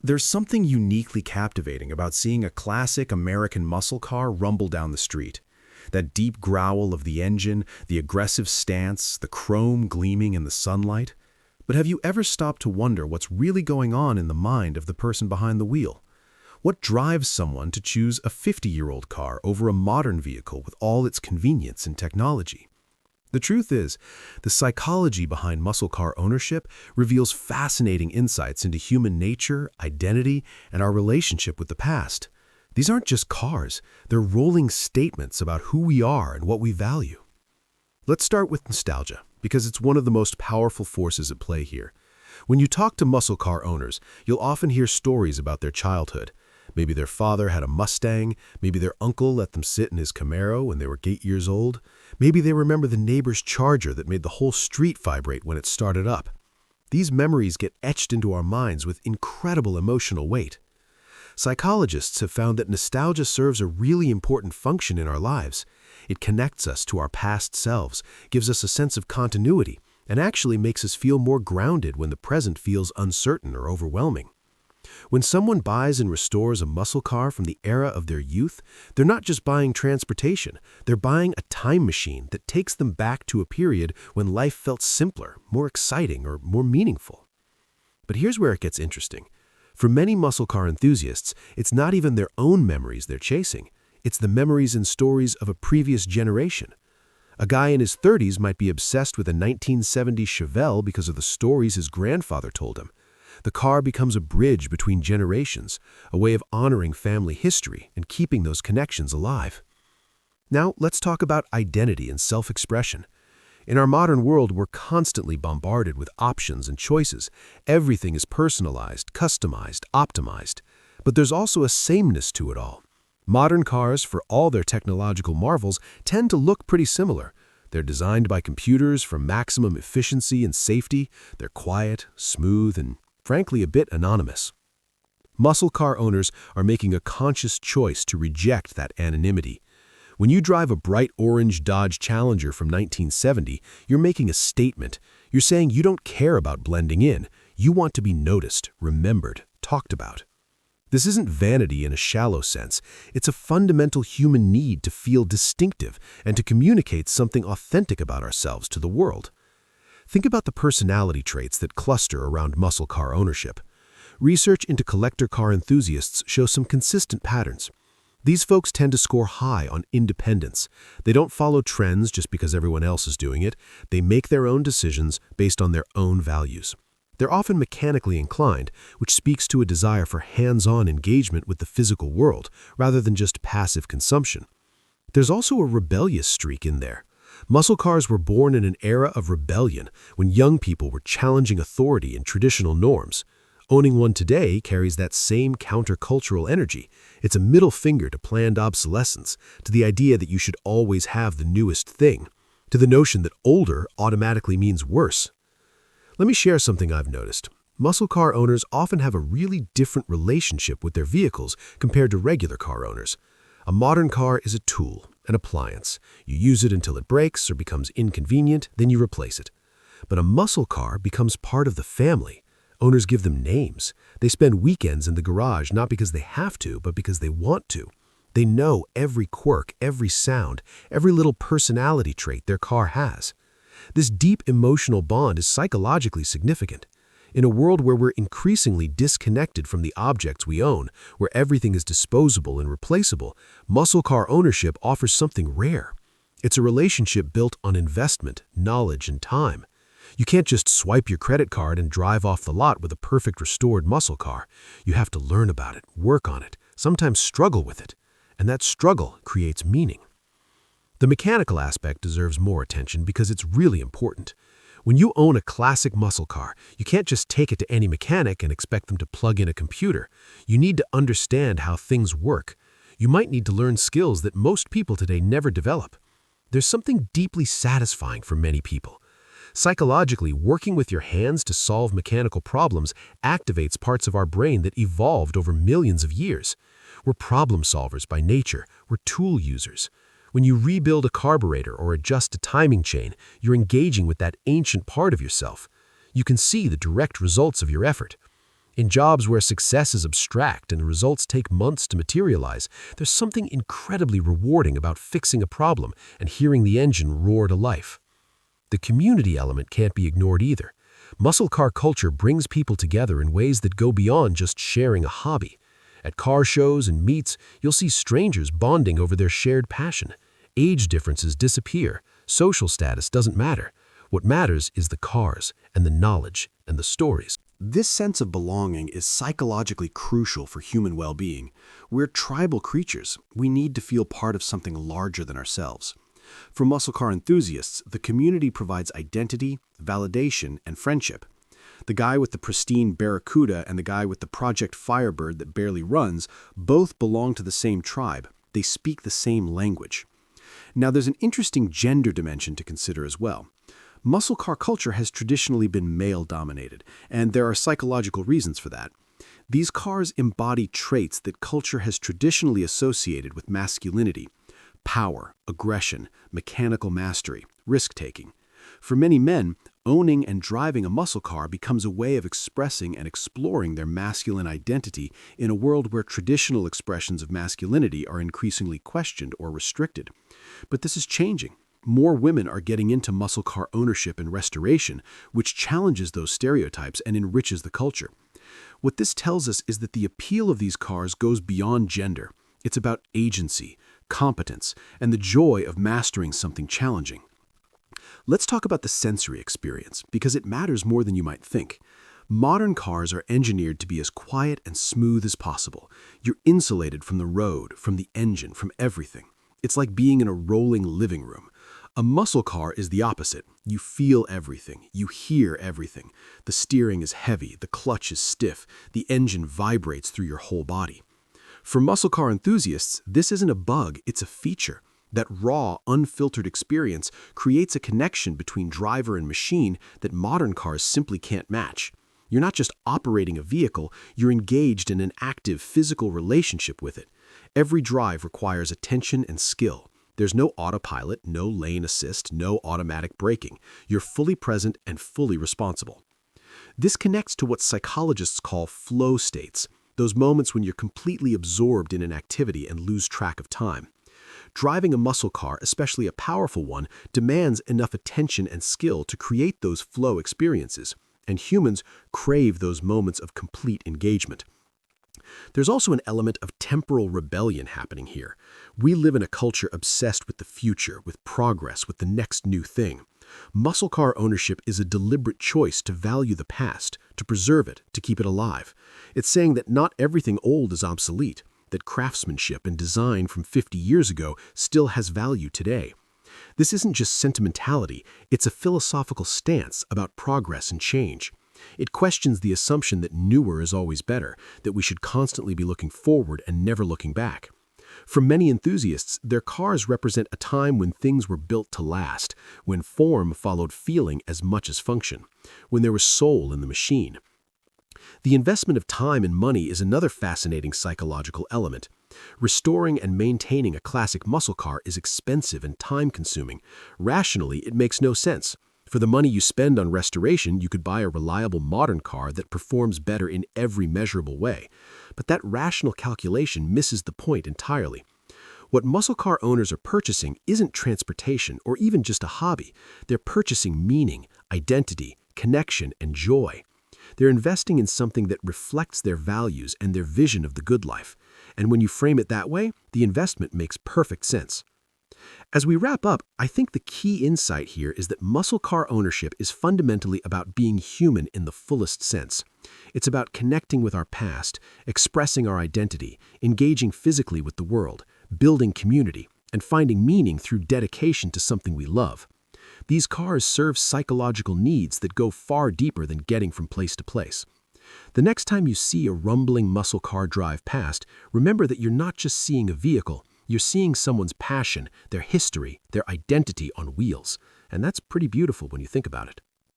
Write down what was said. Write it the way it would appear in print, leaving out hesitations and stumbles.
There's something uniquely captivating about seeing a classic American muscle car rumble down the street. That deep growl of the engine, the aggressive stance, the chrome gleaming in the sunlight. But have you ever stopped to wonder what's really going on in the mind of the person behind the wheel? What drives someone to choose a 50-year-old car over a modern vehicle with all its convenience and technology? The truth is, the psychology behind muscle car ownership reveals fascinating insights into human nature, identity, and our relationship with the past. These aren't just cars, they're rolling statements about who we are and what we value. Let's start with nostalgia, because it's one of the most powerful forces at play here. When you talk to muscle car owners, you'll often hear stories about their childhood. Maybe their father had a Mustang, maybe their uncle let them sit in his Camaro when they were 8 years old. Maybe they remember the neighbor's Charger that made the whole street vibrate when it started up. These memories get etched into our minds with incredible emotional weight. Psychologists have found that nostalgia serves a really important function in our lives. It connects us to our past selves, gives us a sense of continuity, and actually makes us feel more grounded when the present feels uncertain or overwhelming. When someone buys and restores a muscle car from the era of their youth, they're not just buying transportation, they're buying a time machine that takes them back to a period when life felt simpler, more exciting, or more meaningful. But here's where it gets interesting. For many muscle car enthusiasts, it's not even their own memories they're chasing. It's the memories and stories of a previous generation. A guy in his 30s might be obsessed with a 1970s Chevelle because of the stories his grandfather told him. The car becomes a bridge between generations, a way of honoring family history and keeping those connections alive. Now, let's talk about identity and self-expression. In our modern world, we're constantly bombarded with options and choices. Everything is personalized, customized, optimized. But there's also a sameness to it all. Modern cars, for all their technological marvels, tend to look pretty similar. They're designed by computers for maximum efficiency and safety. They're quiet, smooth, and frankly a bit anonymous. Muscle car owners are making a conscious choice to reject that anonymity. When you drive a bright orange Dodge Challenger from 1970, you're making a statement. You're saying you don't care about blending in. You want to be noticed, remembered, talked about. This isn't vanity in a shallow sense. It's a fundamental human need to feel distinctive and to communicate something authentic about ourselves to the world. Think about the personality traits that cluster around muscle car ownership. Research into collector car enthusiasts shows some consistent patterns. These folks tend to score high on independence. They don't follow trends just because everyone else is doing it. They make their own decisions based on their own values. They're often mechanically inclined, which speaks to a desire for hands-on engagement with the physical world, rather than just passive consumption. There's also a rebellious streak in there. Muscle cars were born in an era of rebellion, when young people were challenging authority and traditional norms. Owning one today carries that same countercultural energy. It's a middle finger to planned obsolescence, to the idea that you should always have the newest thing, to the notion that older automatically means worse. Let me share something I've noticed. Muscle car owners often have a really different relationship with their vehicles compared to regular car owners. A modern car is a tool, an appliance. You use it until it breaks or becomes inconvenient, then you replace it. But a muscle car becomes part of the family. Owners give them names. They spend weekends in the garage not because they have to, but because they want to. They know every quirk, every sound, every little personality trait their car has. This deep emotional bond is psychologically significant. In a world where we're increasingly disconnected from the objects we own, where everything is disposable and replaceable, muscle car ownership offers something rare. It's a relationship built on investment, knowledge, and time. You can't just swipe your credit card and drive off the lot with a perfect restored muscle car. You have to learn about it, work on it, sometimes struggle with it. And that struggle creates meaning. The mechanical aspect deserves more attention because it's really important. When you own a classic muscle car, you can't just take it to any mechanic and expect them to plug in a computer. You need to understand how things work. You might need to learn skills that most people today never develop. There's something deeply satisfying for many people. Psychologically, working with your hands to solve mechanical problems activates parts of our brain that evolved over millions of years. We're problem solvers by nature. We're tool users. When you rebuild a carburetor or adjust a timing chain, you're engaging with that ancient part of yourself. You can see the direct results of your effort. In jobs where success is abstract and the results take months to materialize, there's something incredibly rewarding about fixing a problem and hearing the engine roar to life. The community element can't be ignored either. Muscle car culture brings people together in ways that go beyond just sharing a hobby. At car shows and meets, you'll see strangers bonding over their shared passion. Age differences disappear. Social status doesn't matter. What matters is the cars and the knowledge and the stories. This sense of belonging is psychologically crucial for human well-being. We're tribal creatures. We need to feel part of something larger than ourselves. For muscle car enthusiasts, the community provides identity, validation, and friendship. The guy with the pristine Barracuda and the guy with the Project Firebird that barely runs both belong to the same tribe. They speak the same language. Now, there's an interesting gender dimension to consider as well. Muscle car culture has traditionally been male-dominated, and there are psychological reasons for that. These cars embody traits that culture has traditionally associated with masculinity: power, aggression, mechanical mastery, risk-taking. For many men, owning and driving a muscle car becomes a way of expressing and exploring their masculine identity in a world where traditional expressions of masculinity are increasingly questioned or restricted. But this is changing. More women are getting into muscle car ownership and restoration, which challenges those stereotypes and enriches the culture. What this tells us is that the appeal of these cars goes beyond gender. It's about agency, competence, and the joy of mastering something challenging. Let's talk about the sensory experience, because it matters more than you might think. Modern cars are engineered to be as quiet and smooth as possible. You're insulated from the road, from the engine, from everything. It's like being in a rolling living room. A muscle car is the opposite. You feel everything. You hear everything. The steering is heavy. The clutch is stiff. The engine vibrates through your whole body. For muscle car enthusiasts, this isn't a bug, it's a feature. That raw, unfiltered experience creates a connection between driver and machine that modern cars simply can't match. You're not just operating a vehicle, you're engaged in an active physical relationship with it. Every drive requires attention and skill. There's no autopilot, no lane assist, no automatic braking. You're fully present and fully responsible. This connects to what psychologists call flow states, those moments when you're completely absorbed in an activity and lose track of time. Driving a muscle car, especially a powerful one, demands enough attention and skill to create those flow experiences, and humans crave those moments of complete engagement. There's also an element of temporal rebellion happening here. We live in a culture obsessed with the future, with progress, with the next new thing. Muscle car ownership is a deliberate choice to value the past, to preserve it, to keep it alive. It's saying that not everything old is obsolete, that craftsmanship and design from 50 years ago still has value today. This isn't just sentimentality, it's a philosophical stance about progress and change. It questions the assumption that newer is always better, that we should constantly be looking forward and never looking back. For many enthusiasts, their cars represent a time when things were built to last, when form followed feeling as much as function, when there was soul in the machine. The investment of time and money is another fascinating psychological element. Restoring and maintaining a classic muscle car is expensive and time-consuming. Rationally, it makes no sense. For the money you spend on restoration, you could buy a reliable modern car that performs better in every measurable way. But that rational calculation misses the point entirely. What muscle car owners are purchasing isn't transportation or even just a hobby. They're purchasing meaning, identity, connection, and joy. They're investing in something that reflects their values and their vision of the good life. And when you frame it that way, the investment makes perfect sense. As we wrap up, I think the key insight here is that muscle car ownership is fundamentally about being human in the fullest sense. It's about connecting with our past, expressing our identity, engaging physically with the world, building community, and finding meaning through dedication to something we love. These cars serve psychological needs that go far deeper than getting from place to place. The next time you see a rumbling muscle car drive past, remember that you're not just seeing a vehicle, you're seeing someone's passion, their history, their identity on wheels. And that's pretty beautiful when you think about it.